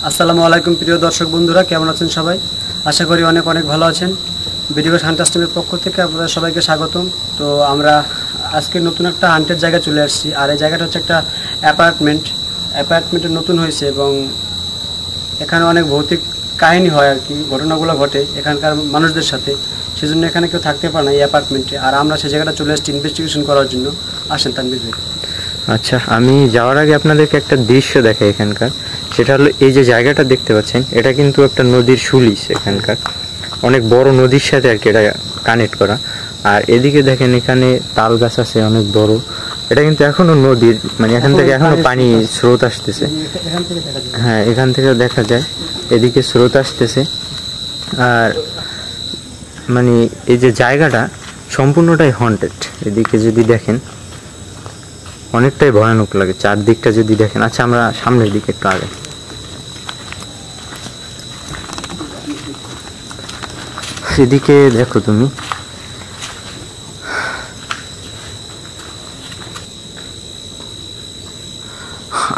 আসসালামু আলাইকুম প্রিয় দর্শক বন্ধুরা, কেমন আছেন সবাই? আশা করি অনেক অনেক ভালো আছেন। ভিডিও হান্টার্স টিমের পক্ষ থেকে আপনাদের সবাইকে স্বাগতম। তো আমরা আজকে নতুন একটা হান্টের জায়গায় চলে আসছি, আর এই জায়গাটা হচ্ছে একটা অ্যাপার্টমেন্টে নতুন হয়েছে এবং এখানে অনেক ভৌতিক কাহিনী হয় আর কি, ঘটনাগুলো ঘটে এখানকার মানুষদের সাথে। সেজন্য এখানে কেউ থাকতে পারে না এই অ্যাপার্টমেন্টে, আর আমরা সেই জায়গাটা চলে আসছি ইনভেস্টিগেশন করার জন্য। আসেন তানভীর ভাই। আচ্ছা, আমি যাওয়ার আগে আপনাদেরকে একটা দৃশ্য দেখাই এখানকার। সেটা হলো এই যে জায়গাটা দেখতে পাচ্ছেন, এটা কিন্তু একটা নদীর সুলিস, এখানকার অনেক বড় নদীর সাথে আর কি এটা কানেক্ট করা। আর এদিকে দেখেন এখানে তাল গাছ আছে অনেক বড়। এটা কিন্তু এখনো নদীর, মানে এখান থেকে এখনো পানি স্রোত আসতেছে। হ্যাঁ, এখান থেকে দেখা যায় এদিকে স্রোত আসতেছে। আর মানে এই যে জায়গাটা সম্পূর্ণটাই হন্টেড। এদিকে যদি দেখেন অনেকটাই ভয়ানক লাগে চারদিকটা যদি দেখেন। আচ্ছা, আমরা সামনের দিকে একটু আগে। সেদিকে দেখো তুমি,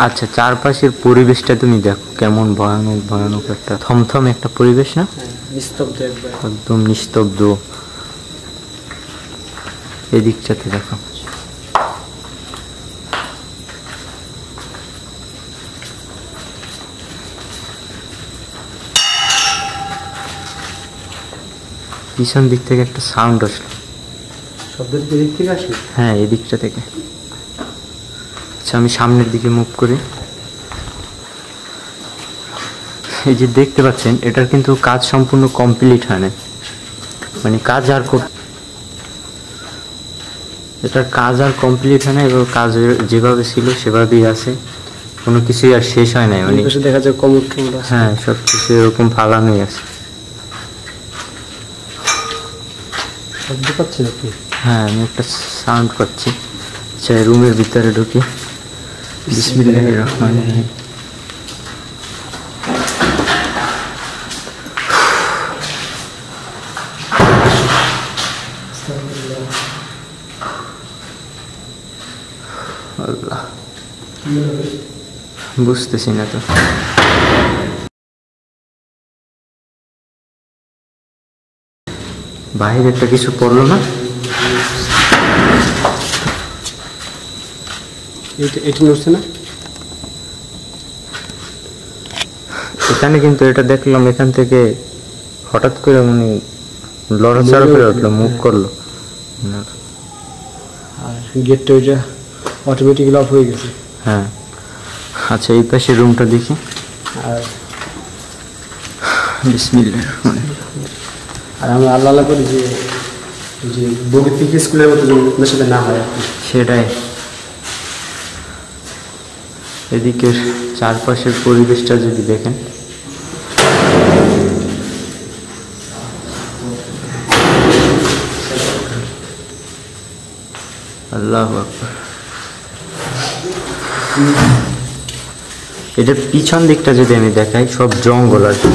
আচ্ছা চারপাশের পরিবেশটা তুমি দেখো কেমন ভয়ানক ভয়ানক একটা থমথম একটা পরিবেশ না? নিস্তব্ধ, একদম নিস্তব্ধ। এদিকটাতে দেখো, পিছন দিক থেকে একটা সাউন্ড আসলো। শব্দের দিক থেকে আসলো? হ্যাঁ, এদিকটা থেকে। আচ্ছা, আমি সামনের দিকে মুভ করি। এই যে দেখতে পাচ্ছেন, এটার কিন্তু কাজ সম্পূর্ণ কমপ্লিট হয় না, মানে কাজ আর এটার কাজ আর কমপ্লিট হয় না এবং কাজ যেভাবে ছিল সেভাবেই আছে, কোনো কিছুই আর শেষ হয় নাই। মানে দেখা যায় কমোড, হ্যাঁ, সব কিছু এরকম ফালানোই আছে। শব্দ পাচ্ছেন আপনি? হ্যাঁ, আমি একটা সাউন্ড পাচ্ছি। আচ্ছা, রুমের ভিতরে ঢুকি। বিসমিল্লাহির রহমানির রহিম। আল্লাহ, বুঝতেছি না তো। বাইরে একটা কিছু পড়লো না? এটা নড়ছে না? এখানে কিন্তু এটা দেখলাম, এখান থেকে হঠাৎ করে মানে লড়াচড়া করে উঠলো, মুভ করলো। আর গেটটা ওইটা অটোমেটিক্যালি অফ হয়ে গেছে। হ্যাঁ। আচ্ছা, এই পাশে রুমটা দেখি। আর বিসমিল্লাহ। আর আমি আল্লাহ আল্লাহ করি যে যে বগির স্কুলের মতো যেন সাথে না হয়। সেটাই। এদিকের চারপাশের পরিবেশটা যদি দেখেন, আল্লাহু আকবার। এটার পিছন দিকটা যদি আমি দেখাই, সব জঙ্গল আর কি।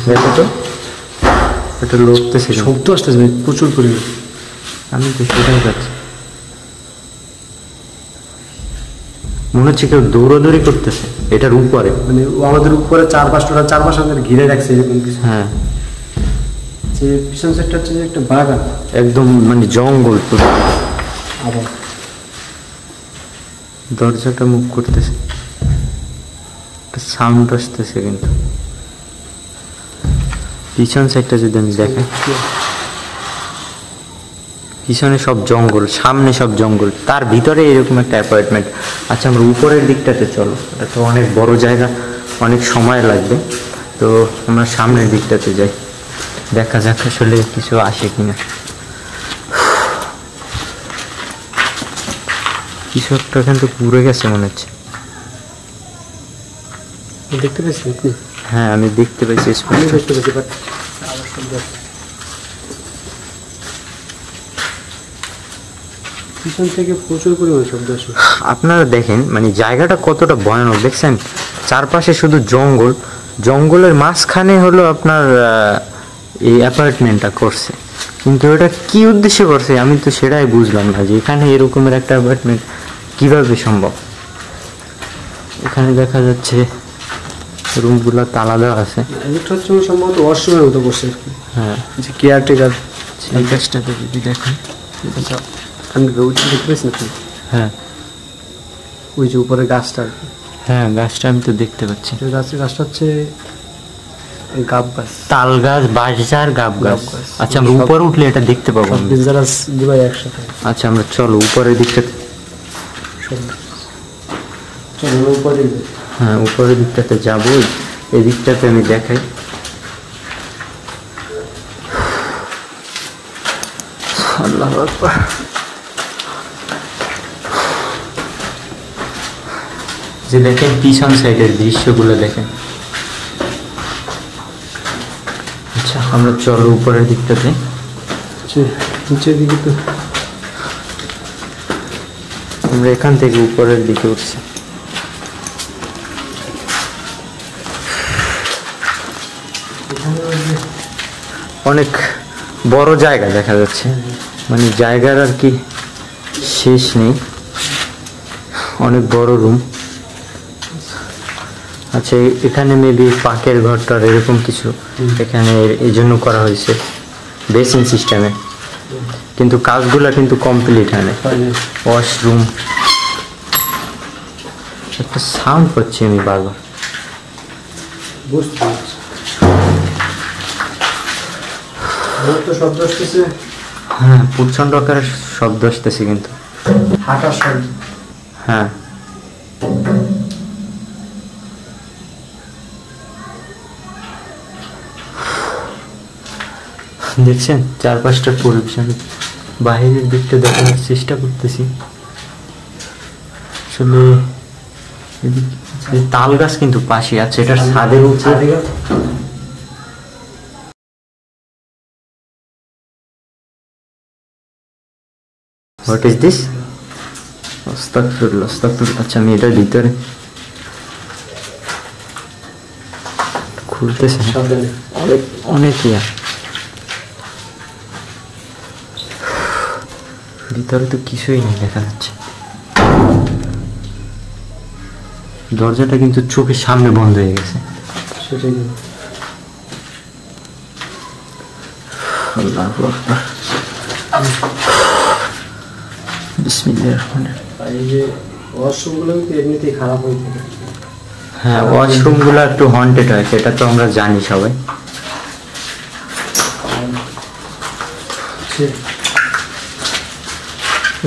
দেখো তো, এটা লড়তেছে, শব্দ আসতেছে প্রচুর পরিমাণ। আমি তো সেটাই পাচ্ছি, মনে হচ্ছে কেউ দৌড়াদৌড়ি করতেছে এটার উপরে। মানে আমাদের উপরে চারপাশ আমাদের ঘিরে রাখছে এরকম কিছু। হ্যাঁ, যে পিছন সাইডটা হচ্ছে একটা বাগান, একদম মানে জঙ্গল পুরো। আবার দরজাটা মুভ করতেছে, একটা সাউন্ড আসতেছে, কিন্তু পিছন সাইডটা যদি আমি দেখাই, পিছনে সব জঙ্গল, সামনে সব জঙ্গল, তার ভিতরে এরকম একটা অ্যাপার্টমেন্ট। আচ্ছা, আমরা উপরের দিকটাতে চলো, এটা তো অনেক বড় জায়গা, অনেক সময় লাগবে। তো আমরা সামনের দিকটাতে যাই, দেখা যাক আসলে কিছু আসে কিনা। কিছু একটা এখান থেকে পুড়ে গেছে মনে হচ্ছে। দেখতে পাচ্ছি আপনি? হ্যাঁ, আমি দেখতে পাইছি স্পষ্ট। পিছন থেকে প্রচুর পরিমাণে শব্দ আসে। আপনারা দেখেন মানে জায়গাটা কতটা ভয়ানক, দেখছেন? চারপাশে শুধু জঙ্গল, জঙ্গলের মাঝখানে হলো আপনার এই অ্যাপার্টমেন্টটা করছে। কিন্তু এটা কি উদ্দেশ্যে করছে আমি তো সেটাই বুঝলাম না, যে এখানে এরকমের একটা অ্যাপার্টমেন্ট কিভাবে সম্ভব। এখানে দেখা যাচ্ছে রুমগুলো তালা দেওয়া আছে। এটা হচ্ছে সম্ভবত ওয়াশরুমের মতো করছে আর কি। হ্যাঁ, যে কেয়ারটেকার এই গাছটাতে যদি দেখেন, আমি ওইটা দেখতে পেয়েছি নাকি? হ্যাঁ ওই যে উপরে গাছটা আর কি। হ্যাঁ, গাছটা আমি তো দেখতে পাচ্ছি। গাছটা হচ্ছে গাব গাছ, তাল গাছ, বাঁশঝাড়, গাব গাছ। গাব গাছ। আচ্ছা, আমরা উপরে উঠলে এটা দেখতে পাবো আমরা। ডেঞ্জারাস দুবাই একসাথে। আচ্ছা, আমরা চলো উপরের দিকটাতে। চলো উপরে যাই। হ্যাঁ, উপরের দিকটাতে যাবো। এই দিকটাতে আমি দেখাই। আল্লাহু আকবার। যে দেখেন পিছন সাইডের দৃশ্যগুলো দেখেন। আচ্ছা, আমরা চলো উপরের দিকটাতে। নিচের দিকে তো আমরা এখান থেকে উপরের দিকে উঠছি। অনেক বড় জায়গা দেখা যাচ্ছে, মানে জায়গার আর কি শেষ নেই। অনেক বড় রুম। আচ্ছা, এখানে মেবি পাকের ঘরটার এরকম কিছু এখানে এই জন্য করা হয়েছে বেসিন সিস্টেমে, কিন্তু কাজগুলো কিন্তু কমপ্লিট হয় না। ওয়াশরুম, একটা সাউন্ড পাচ্ছি আমি বারবার। বুঝতে পারছি তো শব্দ আসতেছে। হ্যাঁ, প্রচণ্ড আকারে শব্দ আসতেছে কিন্তু। হাঁটার শব্দ। হ্যাঁ, দেখছেন চারপাশটার পরিবেশ। আমি বাইরের দিকটা দেখানোর চেষ্টা করতেছি। আসলে তাল গাছ কিন্তু পাশে আছে, এটার ছাদের উপরে। What is this? আস্তাগফিরুল্লাহ, আস্তাগফিরুল্লাহ। আচ্ছা, আমি এটার ভিতরে খুলতেছে অনেক অনেক ইয়া। ভিতরে তো কিছুই নেই দেখা যাচ্ছে। দরজাটা কিন্তু চোখের সামনে বন্ধ হয়ে গেছে। সেটাই আল্লাহু আকবার। বিসমিল্লাহির রহমানির রহিম। এই যে ওয়াশরুমগুলো কিন্তু এমনিতেই খারাপ হয়ে থাকে। হ্যাঁ, ওয়াশরুমগুলো একটু হন্টেড হয়, সেটা তো আমরা জানি সবাই।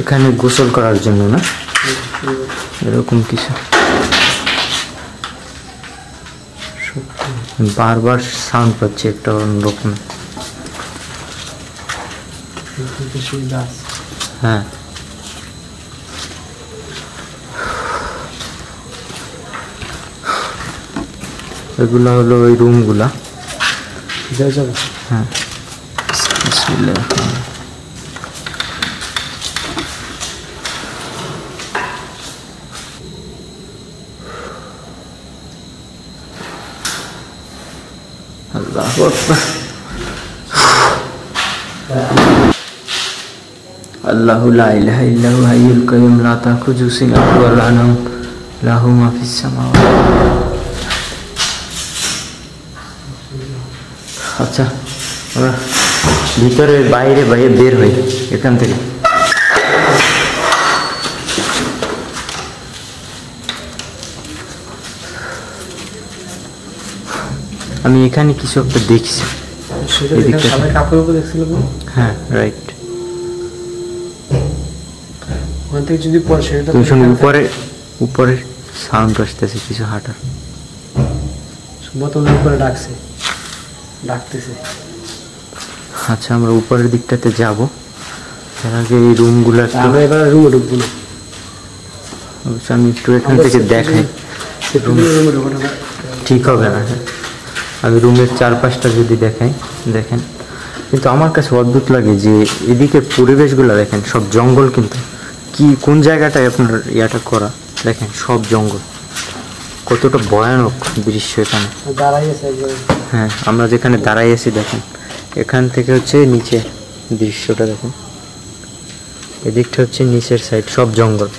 এখানে গোসল করার জন্য না, এরকম কিছু। বারবার সাউন্ড পাচ্ছি একটা অন্যরকম। হ্যাঁ, এগুলো হলো ওই রুমগুলা। হ্যাঁ, বিসমিল্লাহির রহমানির রহিম। আল্লাহু আকবার। আল্লাহু লা ইলাহা ইল্লাহু হাইয়ুল কাইয়ুম লা তাখুযুহু সিনাতুন ওয়া লা নাওম লাহু মা ফিস সামাওয়াতি। আচ্ছা, আমরা ভিতরে বাইরে বাইরে বের হই এখান থেকে। আমি এখানে কিছু একটা দেখছি। হ্যাঁ, রাইট। ওখান থেকে যদি পড়ে সেটা তুমি শুনো, উপরে উপরে সাউন্ড আসতেছে কিছু হাঁটার। সম্ভবত উপরে ডাকতেছে। আচ্ছা, আমরা উপরের দিকটাতে যাব। তার আগে এই রুমগুলো আমরা এবার রুমে ঢুকবো না। অবশ্য আমি একটু এখান থেকে দেখাই, ঠিক হবে না। আমি রুমের চারপাশটা যদি দেখাই, দেখেন। কিন্তু আমার কাছে অদ্ভুত লাগে যে এদিকে পরিবেশগুলো দেখেন, সব জঙ্গল। কিন্তু কি কোন জায়গাটায় আপনার ইয়াটা করা দেখেন, সব জঙ্গল। কতটা ভয়ানক দৃশ্য এখানে। হ্যাঁ, আমরা যেখানে দাঁড়াই আছি দেখেন, এখান থেকে হচ্ছে নিচে দৃশ্যটা দেখেন। এদিকটা হচ্ছে নিচের সাইড, সব জঙ্গল।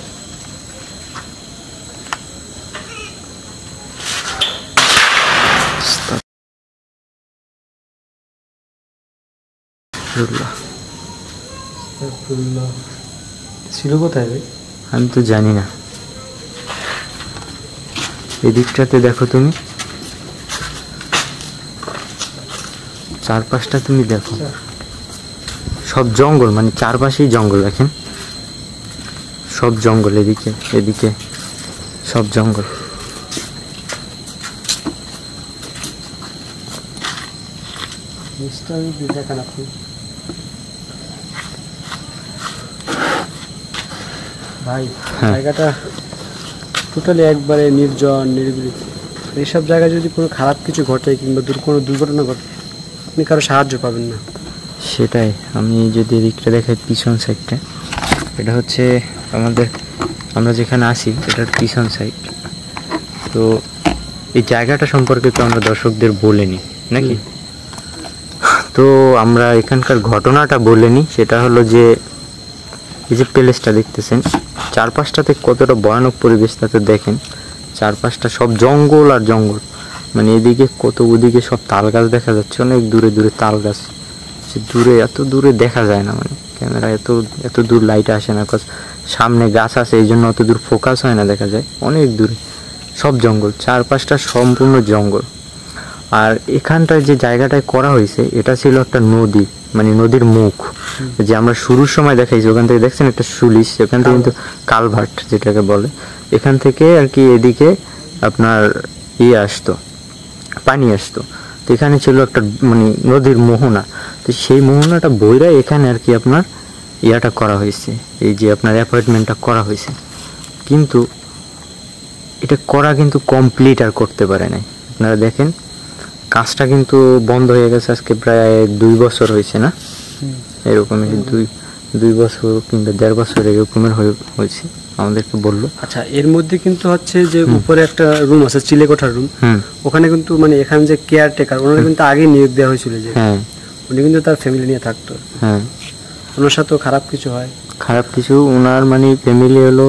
ছিল কোথায় ভাই? আমি তো জানি না। এদিকটাতে দেখো তুমি, চারপাশটা তুমি দেখো, সব জঙ্গল, মানে চারপাশেই জঙ্গল। দেখেন সব জঙ্গল, এদিকে এদিকে সব জঙ্গল। দেখান আপনি ভাই। হ্যাঁ। জায়গাটা টোটালি একবারে নির্জন নিরিবিলি। এইসব জায়গায় যদি কোনো খারাপ কিছু ঘটে কিংবা কোনো দুর্ঘটনা ঘটে, আপনি কারো সাহায্য পাবেন না। সেটাই। আমি যদি এদিকটা দেখাই, পিছন সাইডটা, এটা হচ্ছে আমরা যেখানে আসি এটার পিছন সাইড। তো এই জায়গাটা সম্পর্কে তো আমরা দর্শকদের বলে নিই নাকি? তো আমরা এখানকার ঘটনাটা বলে নিই। সেটা হলো যে এই যে প্যালেসটা দেখতেছেন, চারপাশটাতে কতটা ভয়ানক পরিবেশ তাতে দেখেন। চারপাশটা সব জঙ্গল আর জঙ্গল, মানে এদিকে কত, ওদিকে সব তাল গাছ দেখা যাচ্ছে, অনেক দূরে দূরে তাল গাছ। সে দূরে, এত দূরে দেখা যায় না, মানে ক্যামেরা এত দূর লাইট আসে না, কজ সামনে গাছ আছে, এই জন্য অত দূর ফোকাস হয় না, দেখা যায় অনেক দূরে। সব জঙ্গল, চারপাশটা সম্পূর্ণ জঙ্গল। আর এখানটায় যে জায়গাটায় করা হয়েছে, এটা ছিল একটা নদী, মানে নদীর মুখ, যে আমরা শুরুর সময় দেখাইছি। ওখান থেকে দেখছেন একটা সুলিশ, ওখান থেকে কিন্তু কালভার্ট যেটাকে বলে, এখান থেকে আর কি এদিকে আপনার আসতো, পানি আসতো। তো এখানে ছিল একটা মানে নদীর মোহনা। তো সেই মোহনাটা বইরা এখানে আর কি আপনার ইয়াটা করা হয়েছে, এই যে আপনার অ্যাপার্টমেন্টটা করা হয়েছে। কিন্তু এটা করা কিন্তু কমপ্লিট আর করতে পারে নাই। আপনারা দেখেন কাজটা কিন্তু বন্ধ হয়ে গেছে আজকে প্রায় 2 বছর হয়েছে না, এরকমই 2 বছর কিংবা 1.5 বছর এরকমের হয়েছে, আমাদেরকে বললো। আচ্ছা, এর মধ্যে কিন্তু হচ্ছে যে উপরে একটা রুম আছে, চিলেকোঠার রুম, ওখানে কিন্তু মানে এখানে যে কেয়ারটেকার, ওনারা কিন্তু আগে নিয়োগ দেওয়া হয়েছিল, যে উনি কিন্তু তার ফ্যামিলি নিয়ে থাকতো। ওনার সাথেও খারাপ কিছু হয়? খারাপ কিছু, ওনার মানে ফ্যামিলি হলো,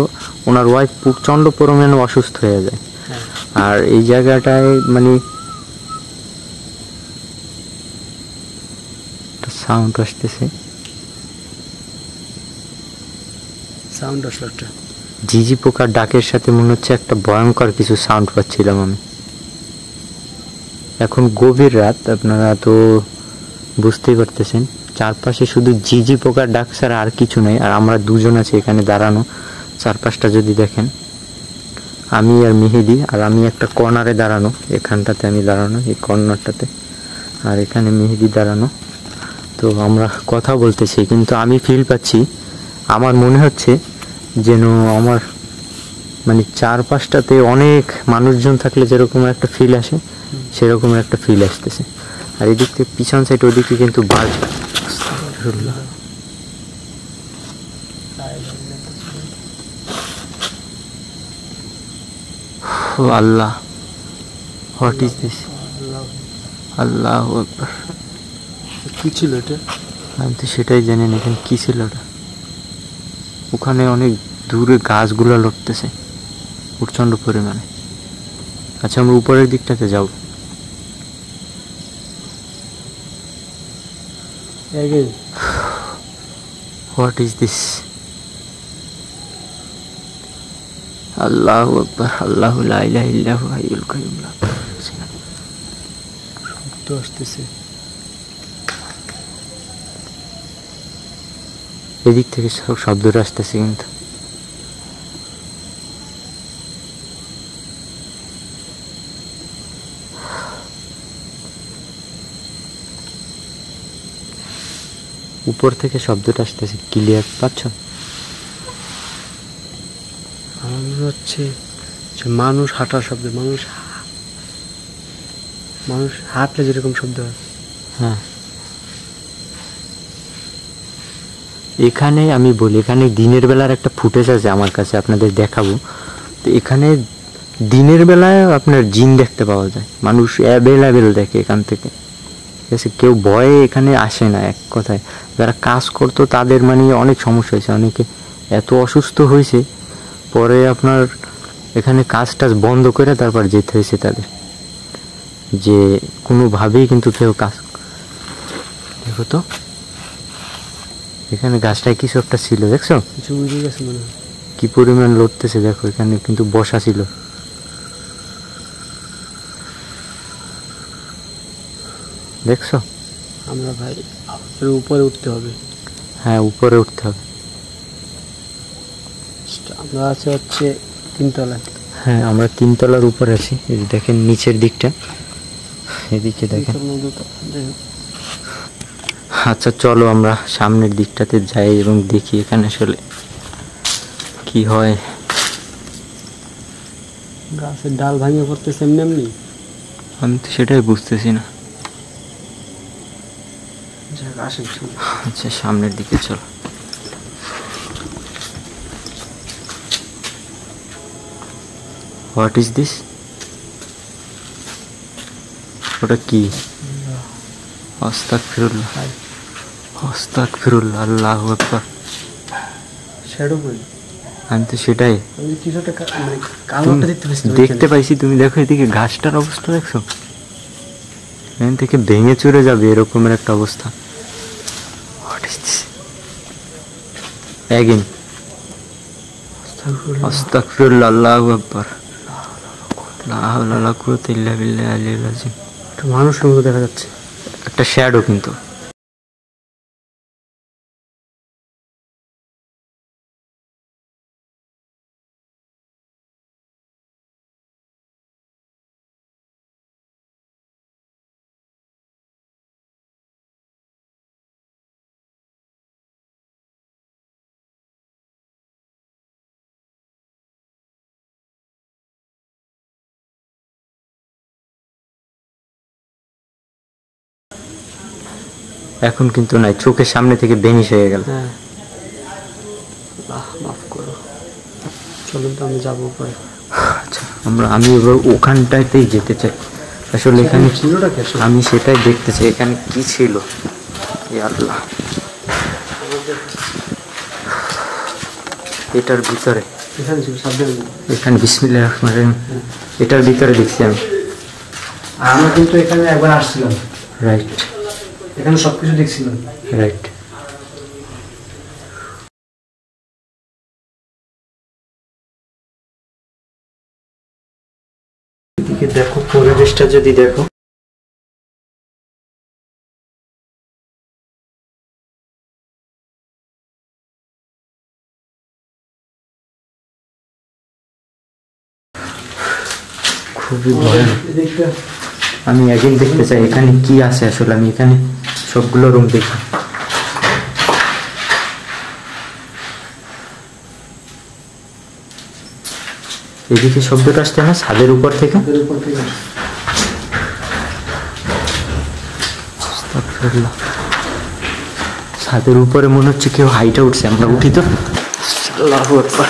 ওনার ওয়াইফ প্রচণ্ড পরিমাণে অসুস্থ হয়ে যায়। আর এই জায়গাটায় মানে সাউন্ড আসতেছে, ঝিঝি পোকার ডাকের সাথে মনে হচ্ছে একটা ভয়ঙ্কর কিছু সাউন্ড পাচ্ছিলাম আমি। এখন গভীর রাত, আপনারা তো বুঝতেই পারতেছেন, চারপাশে শুধু ঝিঝি পোকার ডাক ছাড়া আর কিছু নেই। আর আমরা দুজন আছি এখানে দাঁড়ানো। চারপাশটা যদি দেখেন, আমি আর মেহেদি, আর আমি একটা কর্নারে দাঁড়ানো, এখানটাতে আমি দাঁড়ানো, এই কর্নারটাতে, আর এখানে মেহেদি দাঁড়ানো। তো আমরা কথা বলতেছি, কিন্তু আমি ফিল পাচ্ছি, আমার মনে হচ্ছে যেন আমার মানে চারপাশটাতে অনেক মানুষজন থাকলে যেরকম একটা ফিল আসে, সেরকম একটা ফিল আসতেছে। আর এদিক থেকে পিছন সাইড, ওদিকে কিন্তু বাজ। আল্লাহ, হোয়াট ইজ দিস? আল্লাহু আকবার। কি ছিল এটা? আমি তো সেটাই জানি না এখানে কি ছিল ওটা। ওখানে অনেক দূরে গাছগুলো লড়তেছে প্রচণ্ড পরিমাণে। আচ্ছা, আমরা উপরের দিকটাতে যাব। What is this? আল্লাহু আকবার, আল্লাহু লা ইলাহা ইল্লাহু হাইয়ুল কাইয়ুম। শব্দ আসতেছে এদিক থেকে, সব শব্দটা আসতেছে, কিন্তু উপর থেকে শব্দটা আসতেছে, ক্লিয়ার পাচ্ছ? আমার মনে হচ্ছে যে মানুষ হাঁটার শব্দ, মানুষ হাঁটলে যেরকম শব্দ হয়। হ্যাঁ, এখানে আমি বলি, এখানে দিনের বেলার একটা ফুটেজ আছে আমার কাছে, আপনাদের দেখাবো। তো এখানে দিনের বেলায় আপনার জিন দেখতে পাওয়া যায়, মানুষ অ্যাভেলেবেল দেখে এখান থেকে, ঠিক আছে? কেউ ভয়ে এখানে আসে না। এক কথায় যারা কাজ করতো তাদের মানে অনেক সমস্যা হয়েছে, অনেকে এত অসুস্থ হয়েছে, পরে আপনার এখানে কাজ টাজ বন্ধ করে তারপর যেতে হয়েছে তাদের, যে কোনোভাবেই কিন্তু কেউ কাজ। দেখো তো এখানে গাছটায় কিছু একটা ছিল, দেখছো কিছু বুঝে গেছে মনে হয়। কি পরিমাণ লড়তেছে দেখো, এখানে কিন্তু বসা ছিল। দেখছো? আমরা ভাই এর উপরে উঠতে হবে। হ্যাঁ, উপরে উঠতে হবে। আমরা হচ্ছে 3 তলায়। হ্যাঁ, আমরা 3 তলার উপরে আছি। এই যে দেখেন নিচের দিকটা, এদিকে দেখেন। আচ্ছা চলো আমরা সামনের দিকটাতে যাই এবং দেখি এখানে আসলে কি হয়। গাছের ডাল ভাঙে পড়তেছে এমনি এমনি। আমি তো সেটাই বুঝতেছি না। আচ্ছা সামনের দিকে চলো। What is this? ওটা কি? আস্তাগফিরুল্লাহ, আস্তাগফিরুল্লাহ, আল্লাহু আকবার। শ্যাডো কই? আমি তো সেটাই আমি কিছু একটা মানে কালোটা দেখতে পাচ্ছি। দেখতে পাইছি। তুমি দেখো এদিকে ঘাসটার অবস্থা দেখছো, এখান থেকে ভেঙে চুরে যাবে এরকমের একটা অবস্থা। What is this? অ্যাগেন আস্তাগফিরুল্লাহ, আল্লাহু আকবার, লা হাওলা ওয়ালা কুওয়াতা ইল্লা বিল্লাহিল আলিয়্যিল আযীম। একটা মানুষের মতো দেখা যাচ্ছে। একটা শ্যাডো কিন্তু। এখন কিন্তু নাই, চোখের সামনে থেকে বেনিশ হয়ে গেল। হ্যাঁ, মাফ করো। চলুন তো আমি যাবো পরে। আচ্ছা আমি এবার ওখানটাতেই যেতে চাই। আসলে এখানে ছিলটা কি? আমি সেটাই দেখতে চাই, এখানে কি ছিল। ইয়া আল্লাহ, এটার ভিতরে, এখানে ছিল সাবধানে। এখানে বিসমিল্লাহির রহমানির রহিম, এটার ভিতরে দেখছি আমি। আর আমরা কিন্তু এখানে একবার আসছিলাম। রাইট, এখানে সবকিছু দেখছিলাম। রাইট। এদিকে দেখো পরিবেশটা যদি দেখো, খুবই ভয়ানক। আমি একদিন দেখতে চাই এখানে কি আছে আসলে। আমি এখানে সবগুলো রুম দেখি। এদিকে শব্দটা আসছে না ছাদের উপর থেকে। আস্তাগফিরুল্লাহ। ছাদের উপরে মনে হচ্ছে কেউ হাইটা উঠছে। আমরা উঠি তো। আল্লাহু আকবার।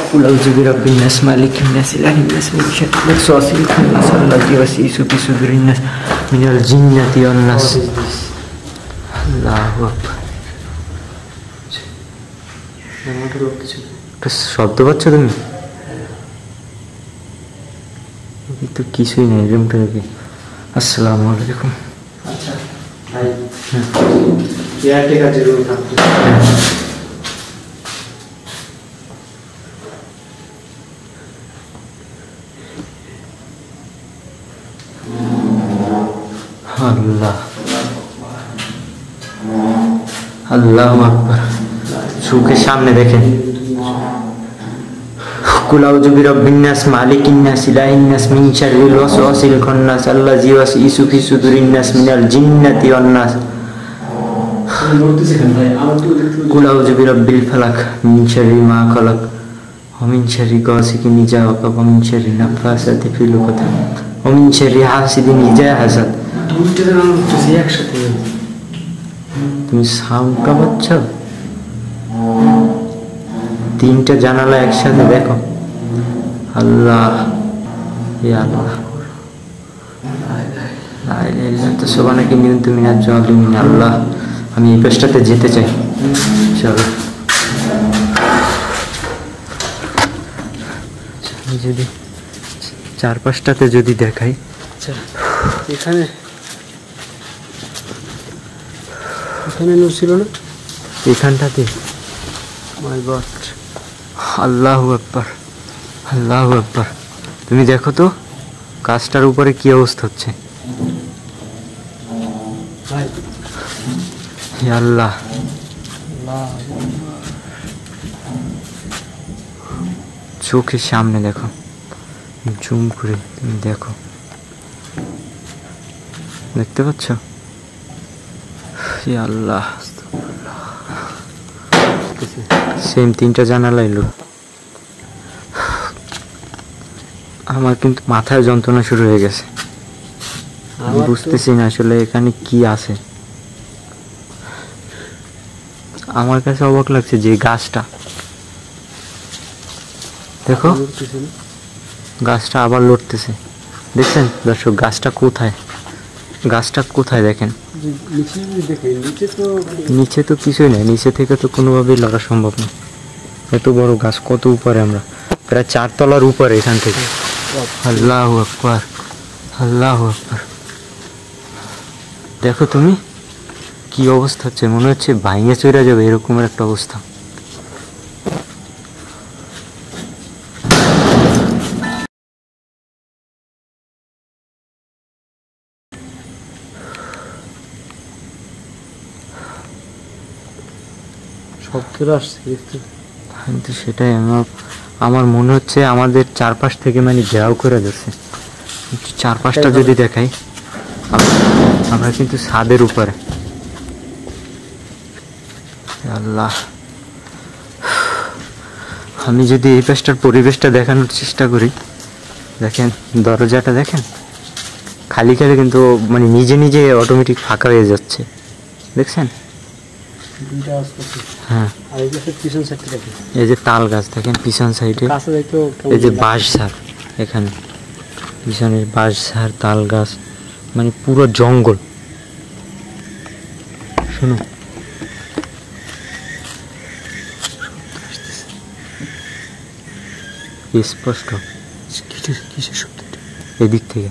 কুল আউযু বিরাব্বিন নাস মালিকিন নাস ইলাহিন নাস মিন শাররিল ওয়াসওয়াসিল খান্নাস আল্লাযী ইউওয়াসওয়িসু ফি সুদুরিন নাস মিনাল জিন্নাতি ওয়ান নাস। আল্লাহু আকবার। একটা শব্দ পাচ্ছ তুমি? তো কিছুই নেই রুমটা দেখি। আসসালামু আলাইকুম। আচ্ছা ভাই, ঠিক আছে রুম থাকবে। আল্লাহ, আল্লাহু আকবার। চোখের সামনে দেখেন। কুল আউযু বিরাব্বিন নাস মালিকিন নাস ইলাহিন নাস মিন শাররিল ওয়াসওয়াসিল খান্নাস আল্লাযী ইউওয়াসওয়িসু ফি সুদুরিন নাস মিনাল জিন্নাতি ওয়ান নাস। কুল আউযু বিরাব্বিল ফালাক মিন শাররি মা খালাক ওয়া মিন শাররি গাসিকিন ইযা ওয়াকাব ওয়া মিন শাররি নাফাসাতি ফিল উকদ ওয়া মিন শাররি হাসিদিন ইযা হাসাদ। দুইটা নাম হচ্ছে একসাথে। তুমি সাউন্ডটা পাচ্ছ? 3টা জানালা একসাথে দেখো। আল্লাহ, ইয়া আল্লাহ, লা ইলাহা ইল্লা আনতা সুবহানাকা ইন্নী কুনতু মিনাজ জালিমিন। আল্লাহ, আমি এই পেশটাতে যেতে চাই। চলো যদি চারপাশটাতে যদি দেখাই। আচ্ছা, এখানে নূর ছিল না? এখানটাতে। মাই গড, আল্লাহু আকবার, আল্লাহু আকবার। তুমি দেখো তো গাছটার উপরে কি অবস্থা হচ্ছে। ভাই হে আল্লাহ, চোখের সামনে দেখো, জুম করে তুমি দেখো, দেখতে পাচ্ছ? হে আল্লাহ, সেম 3টা জানালা এলো। আমার কিন্তু মাথায় যন্ত্রণা শুরু হয়ে গেছে, আমি বুঝতেছি না আসলে এখানে কি আছে। আমার কাছে অবাক লাগছে যে গাছটা দেখো, গাছটা আবার লড়তেছে। দেখছেন দর্শক, গাছটা কোথায়, গাছটা কোথায় দেখেন। নিচে তো কিছুই নেই, নিচে থেকে তো কোনোভাবেই লড়া সম্ভব না। এত বড় গাছ, কত উপরে, আমরা প্রায় 4 তলার উপরে এখান থেকে। আল্লাহু আকবার, আল্লাহু আকবার। দেখো তুমি কি অবস্থা হচ্ছে, মনে হচ্ছে ভাঙে চড়ে যাবে এরকমের একটা অবস্থা। কিন্তু সেটাই আমার মনে হচ্ছে আমাদের চারপাশ থেকে মানে ঘেরাও করে দিচ্ছে। চারপাশটা যদি দেখাই, আমরা কিন্তু ছাদের উপরে। আল্লাহ, আমি যদি এই পাশটার পরিবেশটা দেখানোর চেষ্টা করি, দেখেন দরজাটা দেখেন, খালি খালি কিন্তু মানে নিজে নিজে অটোমেটিক ফাঁকা হয়ে যাচ্ছে, দেখছেন? হ্যাঁ, এই যে তাল গাছ দেখেন পিছন সাইডে, এই যে বাঁশঝাড়, এখানে পিছনে বাঁশঝাড়, তাল গাছ, মানে পুরো জঙ্গল। শোনো, স্পষ্ট কিসের শব্দটা? এদিক থেকে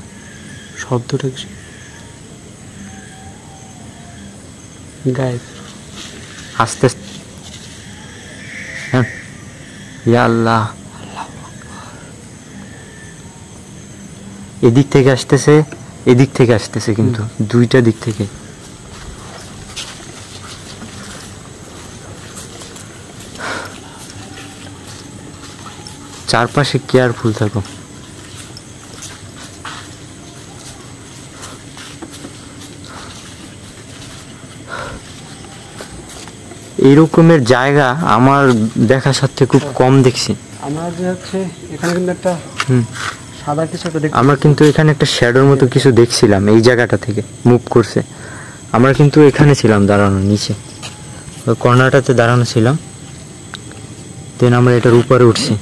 শব্দটা গায়ে আস্তে আস্তে। হ্যাঁ, ইয়া আল্লাহ, এদিক থেকে আসতেছে, এদিক থেকে আসতেছে, কিন্তু 2টা দিক থেকে। চারপাশে কেয়ারফুল থাকো। এইরকমের জায়গা আমার দেখা সত্ত্বে খুব কম দেখছি। আমরা যে হচ্ছে এখানে কিন্তু একটা সাদা কিছু একটা দেখছি। আমরা কিন্তু এখানে একটা শ্যাডোর মতো কিছু দেখছিলাম, এই জায়গাটা থেকে মুভ করছে। আমরা কিন্তু এখানে ছিলাম দাঁড়ানো, নিচে ওই কর্নারটাতে দাঁড়ানো ছিলাম, দেন আমরা এটার উপরে উঠছি।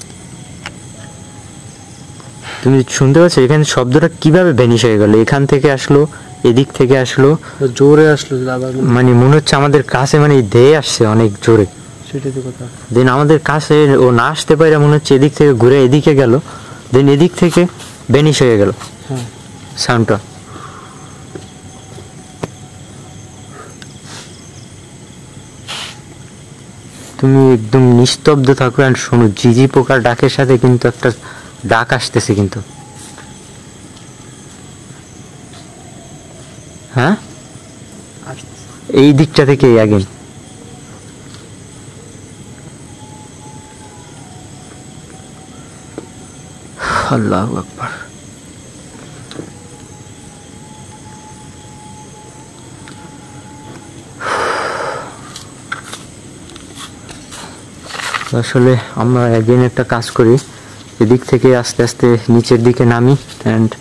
তুমি শুনতে পাচ্ছ এখানে শব্দটা কিভাবে ভ্যানিশ হয়ে গেল? এখান থেকে আসলো, এদিক থেকে আসলো, জোরে আসলো, মানে মনে হচ্ছে আমাদের কাছে মানে ধেয়ে আসছে অনেক জোরে। সেটাই তো কথা। দেন আমাদের কাছে ও না আসতে পারে, মনে হচ্ছে এদিক থেকে ঘুরে এদিকে গেল, দেন এদিক থেকে ভ্যানিশ হয়ে গেল সাউন্ডটা। তুমি একদম নিস্তব্ধ থাকো আর শোনো, ঝিঝি পোকার ডাকের সাথে কিন্তু একটা ডাক আসতেছে কিন্তু। হ্যাঁ, এই দিকটা থেকে আগে। আল্লাহু আকবার। আসলে আমরা একদিন একটা কাজ করি, এদিক থেকে আস্তে আস্তে নিচের দিকে নামি, অ্যান্ড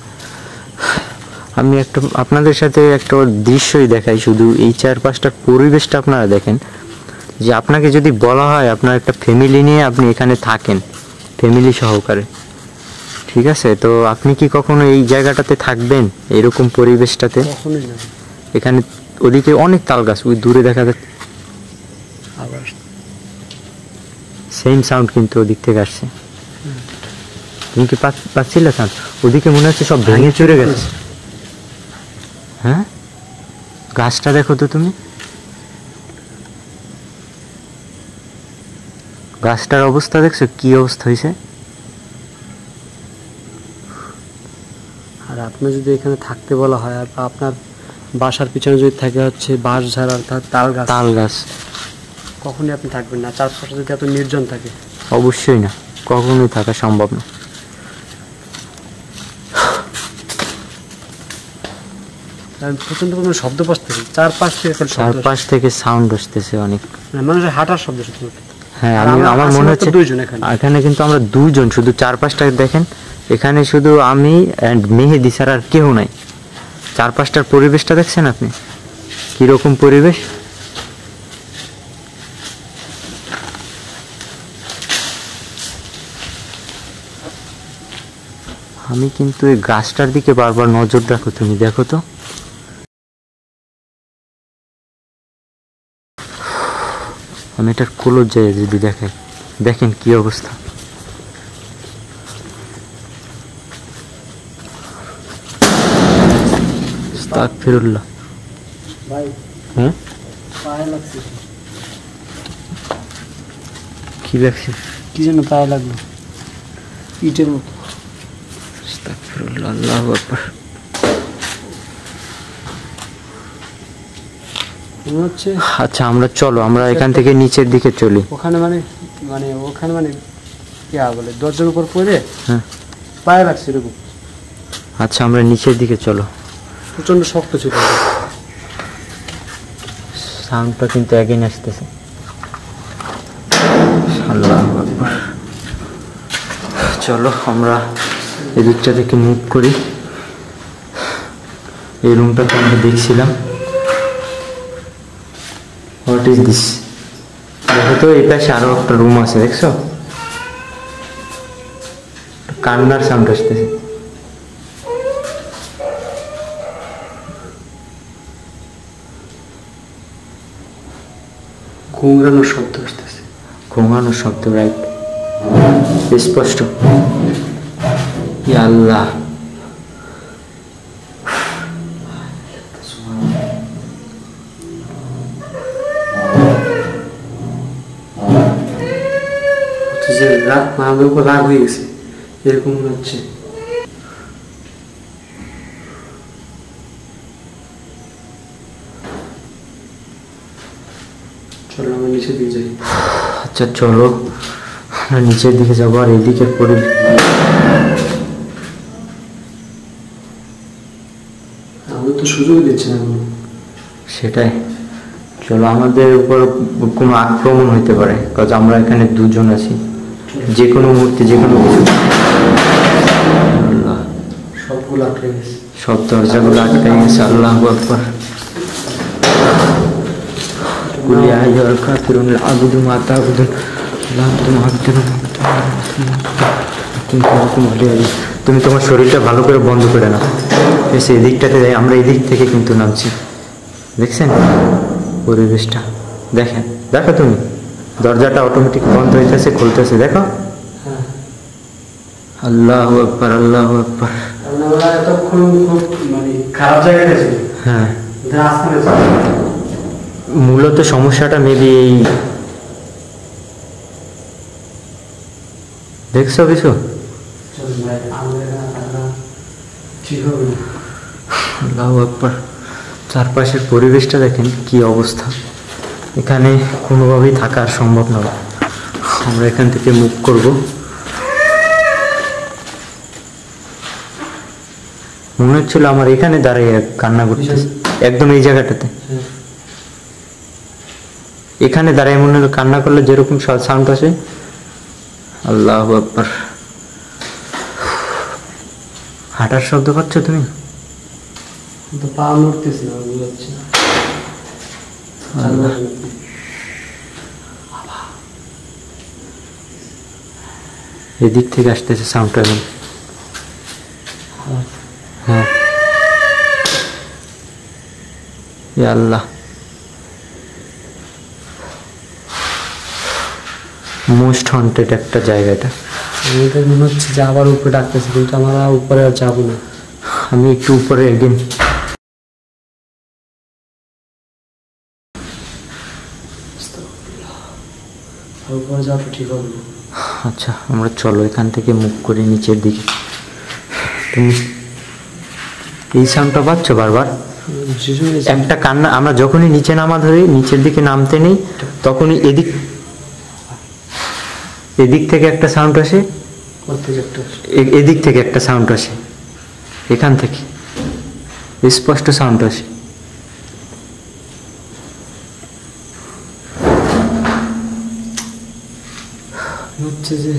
আমি একটা আপনাদের সাথে একটা দৃশ্যই দেখাই, শুধু এই চারপাশটার পরিবেশটা আপনারা দেখেন। যে আপনাকে যদি বলা হয় আপনার একটা ফ্যামিলি নিয়ে আপনি এখানে থাকেন, ফ্যামিলি সহকারে, ঠিক আছে, তো আপনি কি কখনো এই জায়গাটাতে থাকবেন, এরকম পরিবেশটাতে? এখানে ওদিকে অনেক তাল গাছ, ওই দূরে দেখা যাচ্ছে, আবার সেম সাউন্ড কিন্তু ওদিক থেকে আসছে। তুমি কি পাচ্ছিলে সাউন্ড? ওদিকে মনে হচ্ছে সব ভেঙে চড়ে গেছে। হ্যাঁ, গাছটা দেখো তো তুমি, গাছটার অবস্থা দেখছো কি অবস্থা হয়েছে? আর আপনি যদি এখানে থাকতে বলা হয়, আর আপনার বাসার পিছনে যদি থাকে হচ্ছে বাঁশঝাড় অর্থাৎ তাল গাছ, কখনই আপনি থাকবেন না। চারপাশে যদি এত নির্জন থাকে, অবশ্যই না, কখনোই থাকা সম্ভব না। প্রচন্ড পরিমাণে শব্দ পাচ্ছি চারপাশ থেকে, চারপাশ থেকে সাউন্ড আসতেছে অনেক, মানুষের হাঁটার শব্দ শুধু। হ্যাঁ, আমার মনে হচ্ছে এখানে কিন্তু আমরা দুইজন, শুধু চারপাশটা দেখেন, এখানে শুধু আমি অ্যান্ড মেহেদি ছাড়া আর কেউ নাই। চারপাশটার পরিবেশটা দেখছেন আপনি কিরকম পরিবেশ? আমি কিন্তু এই গাছটার দিকে বারবার নজর রাখো, তুমি দেখো তো। আমি এটার কলর যায় যদি দেখেন কি অবস্থা। আস্তাগফিরুল্লাহ। ভাই, হ্যাঁ, পায়ে লাগছে। কি লাগছে? কি যেন পায়ে লাগলো, ইটের মতো। আস্তাগফিরুল্লাহ, আল্লাহু আকবার। মনে হচ্ছে আচ্ছা, আমরা এখান থেকে নিচের দিকে চলি। ওখানে ওখানে ইয়া বলে দরজার উপর পড়ে হ্যাঁ, পায়ে লাগছে এরকম। আচ্ছা, আমরা নিচের দিকে চলো। প্রচন্ড শক্ত ছিল। সাউন্ডটা কিন্তু এগেইন আসতেছে। আল্লাহু আকবার। চলো আমরা এদিকটা থেকে মুভ করি। এই রুমটাকে আমরা দেখছিলাম। What is this? দেখো তো, এই পাশে আরো একটা রুম আছে, দেখছো? কান্নার সাউন্ড আসতেছে। ঘুমরানোর শব্দ আসতেছে। ঘুমানোর শব্দ, রাইট, স্পষ্ট। ইয়া আল্লাহ, যে আমাদের উপর রাগ হয়ে গেছে এরকম মনে হচ্ছে। চলো আমরা নিচে দিয়ে যাই। আচ্ছা চলো আমরা নিচের দিকে যাবো। আর এদিকে পরে আমাদের তো সুযোগ দিচ্ছে না কোনো। সেটাই, চলো। আমাদের উপর কোনো আক্রমণ হইতে পারে, কারণ আমরা এখানে দুজন আছি। যে কোনো মুহূর্তে যে কোনো কিছু। আল্লাহ, সবগুলো আটকে গেছে, সব দরজাগুলো আটকে গেছে। আল্লাহু আকবার। কুল ইয়া আইয়ুহাল কাফিরুন লা আ'বুদু মা তা'বুদুন লা আনতুম আ'বিদুন মা আ'বুদু। তুমি তোমার শরীরটা ভালো করে বন্ধ করে নাও। এসে এদিকটাতে যাই, আমরা এদিক থেকে কিন্তু নামছি। দেখছেন পরিবেশটা? দেখো তুমি, দরজাটা অটোমেটিক বন্ধ হইতেছে, খুলতেছে, দেখো। আল্লাহু আকবার, আল্লাহু আকবার। আমরা এতক্ষণ খুব খারাপ জায়গায় ছিল। হ্যাঁ, মূলত সমস্যাটা মেবি এই, দেখছো কিছু? আল্লাহু আকবার। চারপাশের পরিবেশটা দেখেন কি অবস্থা। এখানে কোনোভাবেই থাকা সম্ভব নয়। আমরা এখান থেকে মুভ করব। মনে হচ্ছিল আমার এখানে দাঁড়িয়ে কান্না করতেছে, একদম এই জায়গাটাতে। এখানে দাঁড়িয়ে মনে হলো কান্না করলে যেরকম সাউন্ড আসে। আল্লাহু আকবার। হাঁটার শব্দ পাচ্ছ তুমি? পা নড়তেছে না, বুঝাচ্ছে না। এদিক থেকে আসতেছে সাউন্ডটা। হ্যাঁ, ইয়া আল্লাহ। মোস্ট হন্টেড একটা জায়গা এটা। আমাদের মনে হচ্ছে যে আবার উপরে ডাকতেছে, কিন্তু আমরা উপরে আর যাবো না। আমি একটু উপরে একদিন উপরে যাওয়া ঠিক হবে না। আচ্ছা আমরা চলো এখান থেকে মুভ করি নিচের দিকে। তুমি এই সাউন্ডটা পাচ্ছ বারবার? একটা কান্না, আমরা যখনই নিচে নামা ধরি, নিচের দিকে নামতে নেই, তখনই এদিক থেকে একটা সাউন্ড আসে, এদিক থেকে একটা সাউন্ড আসে, এখান থেকে স্পষ্ট সাউন্ড আসে। হচ্ছে যে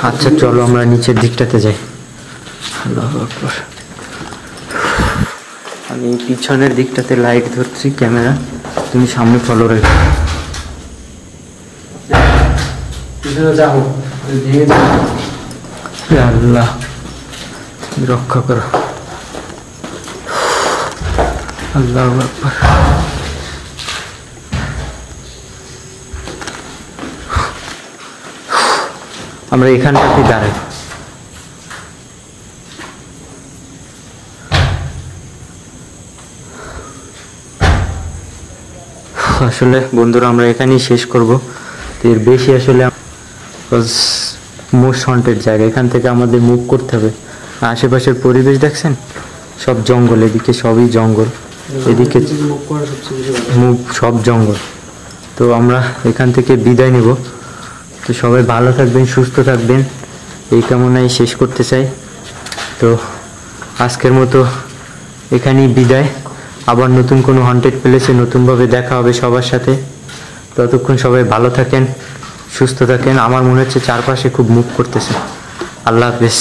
আচ্ছা চলো আমরা নিচের দিকটাতে যাই। আল্লাহু আকবার। আমি পিছনের দিকটাতে লাইট ধরছি ক্যামেরা, তুমি সামনে ফলো রেখো। যাও, ভেঙে যাও। ইয়া আল্লাহ রক্ষা করো। আল্লাহু আকবার। আমরা এখানটাতে দাঁড়াই। আসলে বন্ধুরা আমরা এখানেই শেষ করব, এর বেশি আসলে মোস্ট হন্টেড জায়গা, এখান থেকে আমাদের মুভ করতে হবে। আশেপাশের পরিবেশ দেখছেন, সব জঙ্গল, এদিকে সবই জঙ্গল, এদিকে মুভ সব জঙ্গল। তো আমরা এখান থেকে বিদায় নেব। তো সবাই ভালো থাকবেন, সুস্থ থাকবেন, এই কামনায় শেষ করতে চাই। তো আজকের মতো এখানেই বিদায়। আবার নতুন কোনো হন্টেড প্লেসে নতুনভাবে দেখা হবে সবার সাথে। ততক্ষণ সবাই ভালো থাকেন, সুস্থ থাকেন। আমার মনে হচ্ছে চারপাশে খুব মুভ করতেছে। আল্লাহ হাফেজ।